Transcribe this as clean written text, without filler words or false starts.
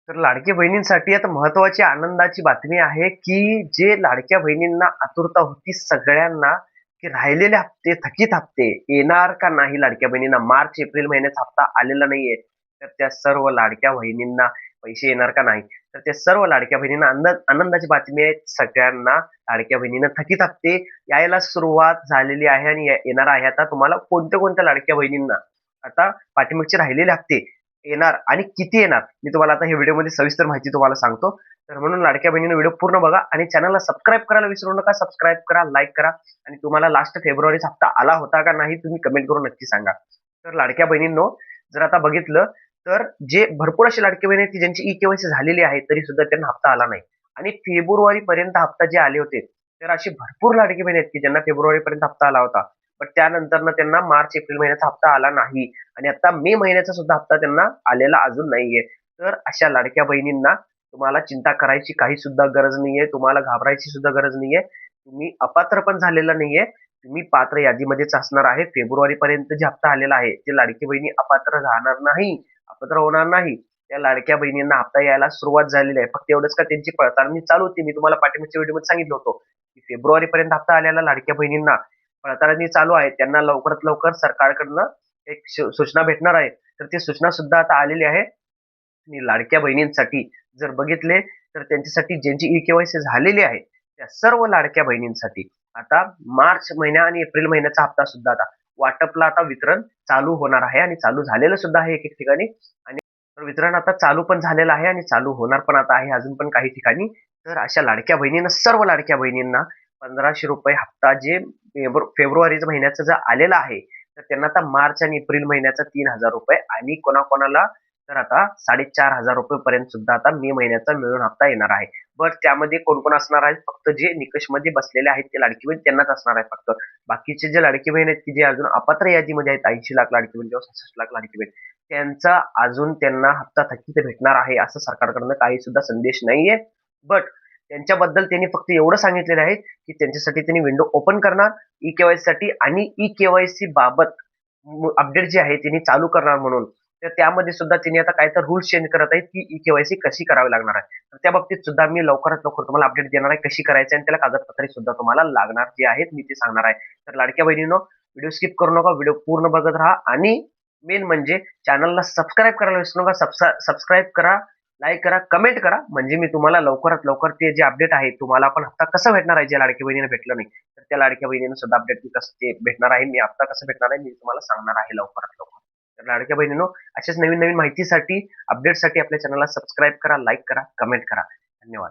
तर लाडक्या बहिणींसाठी आता महत्त्वाची आनंदाची बातमी आहे, की जे लाडक्या बहिणींना आतुरता होती सगळ्यांना, की राहिलेले हप्ते, थकीत हप्ते येणार का नाही लाडक्या बहिणींना? मार्च, एप्रिल महिन्याचा हप्ता आलेला नाहीये. तर त्या सर्व लाडक्या बहिणींना पैसे येणार का नाही? तर त्या सर्व लाडक्या बहिणींना आनंदाची बातमी आहे. सगळ्यांना लाडक्या बहिणींना थकीत हप्ते यायला सुरुवात झालेली आहे आणि येणार आहे. आता तुम्हाला कोणत्या-कोणत्या लाडक्या बहिणींना आता पाठीमागचे राहिलेले हप्ते येणार आणि किती येणार? मी तुम्हाला आता हे व्हिडिओमध्ये सविस्तर माहिती तुम्हाला सांगतो. तर म्हणून लाडक्या बहिणींनो व्हिडिओ पूर्ण बघा आणि चॅनलला सबस्क्राईब करायला विसरू नका. सबस्क्राईब करा, लाईक करा आणि तुम्हाला लास्ट फेब्रुवारीचा हप्ता आला होता का नाही तुम्ही कमेंट करून नक्की सांगा. तर लाडक्या बहिणींनो, जर आता बघितलं तर जे भरपूर अशी लाडकी बहीण आहेत की ज्यांची ई-के-वाय-सी झालेली आहे, तरी सुद्धा त्यांना हप्ता आला नाही आणि फेब्रुवारीपर्यंत हप्ता जे आले होते, तर अशी भरपूर लाडकी बहीण आहेत की ज्यांना फेब्रुवारीपर्यंत हप्ता आला होता. पण त्यानंतरनं त्यांना मार्च, एप्रिल महिन्याचा हप्ता आला नाही. आणि आता मे महिन्याचा सुद्धा हप्ता त्यांना आलेला अजून नाहीये. तर अशा लाडक्या बहिणींना तुम्हाला चिंता करायची काही सुद्धा गरज नाहीये. तुम्हाला घाबरायची सुद्धा गरज नाहीये. तुम्ही अपात्र पण झालेला नाहीये. तुम्ही पात्र यादीमध्येच असणार आहे. फेब्रुवारीपर्यंत जे हप्ता आलेला आहे, ते लाडकी बहिणी अपात्र राहणार नाही, अपात्र होणार नाही. त्या लाडक्या बहिणींना हप्ता यायला सुरुवात झालेली आहे. फक्त एवढंच का त्यांची पडताळणी चालू होती. मी तुम्हाला पाठीमागच्या व्हिडिओमध्ये सांगितलं होतं, की फेब्रुवारीपर्यंत हप्ता आलेला लाडक्या बहिणींना पडताळणी चालू आहे. त्यांना लवकरात लवकर सरकारकडनं एक सूचना भेटणार आहे. तर ती सूचना सुद्धा आता आलेली आहे. आणि लाडक्या बहिणींसाठी जर बघितले तर त्यांच्यासाठी ज्यांची ई-के-वाय-सी झालेली आहे, त्या सर्व लाडक्या बहिणींसाठी आता मार्च महिना आणि एप्रिल महिन्याचा हप्ता सुद्धा आता वाटपला आता वितरण चालू होणार आहे आणि चालू झालेलं सुद्धा आहे एक-एक ठिकाणी आणि वितरण आता चालू पण झालेलं आहे आणि चालू होणार पण आता आहे अजून पण काही ठिकाणी. तर अशा लाडक्या बहिणींना, सर्व लाडक्या बहिणींना ₹1500 हप्ता जे फेब्रुवारी महिन्याचा जो आलेला आहे, तर त्यांना आता मार्च आणि एप्रिल महिन्याचा ₹3000 आणि कोणाकोणाला तर आता ₹4500 पर्यंत सुद्धा आता मे महिन्याचा मिळून हप्ता येणार आहे. बट त्यामध्ये कोण-कोण असणार आहे? फक्त जे निकषमध्ये बसलेले आहेत ते लाडकी बहीण त्यांनाच असणार आहे फक्त. बाकीचे जे लाडकी बहीण आहेत, की जे अजून अपात्र यादीमध्ये आहेत 80 लाख लाडकी बहीण किंवा 66 लाख लाडकी बहीण, त्यांचा अजून त्यांना हप्ता थकीत भेटणार आहे असं सरकारकडनं काही सुद्धा संदेश नाहीये. बट त्यांच्याबद्दल त्यांनी फक्त एवढं सांगितलेलं आहे, की त्यांच्यासाठी त्यांनी विंडो ओपन करणार ई-के-वाय-सी साठी आणि ई-के-वाय-सी बाबत अपडेट जे आहे त्यांनी चालू करणार म्हणून. तर त्यामध्ये सुद्धा त्यांनी आता काय तर रूल्स चेंज करत आहेत, की ई-के-वाय-सी कशी करावी लागणार आहे. तर त्या बाबतीत सुद्धा मी लवकरात लवकर तुम्हाला अपडेट देणार आहे, कशी करायची आणि त्याला कागदपत्रे सुद्धा तुम्हाला लागणार जे आहेत मी ते सांगणार आहे. तर लाडक्या बहिणींनो, व्हिडिओ स्किप करू नका, व्हिडिओ पूर्ण बघत राहा आणि मेन म्हणजे चॅनलला सबस्क्राईब करायला विसरू नका. सबस्क्राईब करा, लाईक करा, कमेंट करा. म्हणजे मी तुम्हाला लवकरात लवकर ते जे अपडेट आहे, तुम्हाला पण हप्ता कसा भेटणार आहे, जे लाडक्या बहिणीला भेटलं नाही, तर त्या लाडक्या बहिणींना सुद्धा अपडेट कसं ते भेटणार आहे, मी हप्ता कसं भेटणार आहे, मी तुम्हाला सांगणार आहे लवकरात लवकर. तर लाडक्या बहिणींनो, अशाच नवीन-नवीन माहितीसाठी, अपडेटसाठी आपल्या चॅनलला सबस्क्राईब करा, लाईक करा, कमेंट करा. धन्यवाद.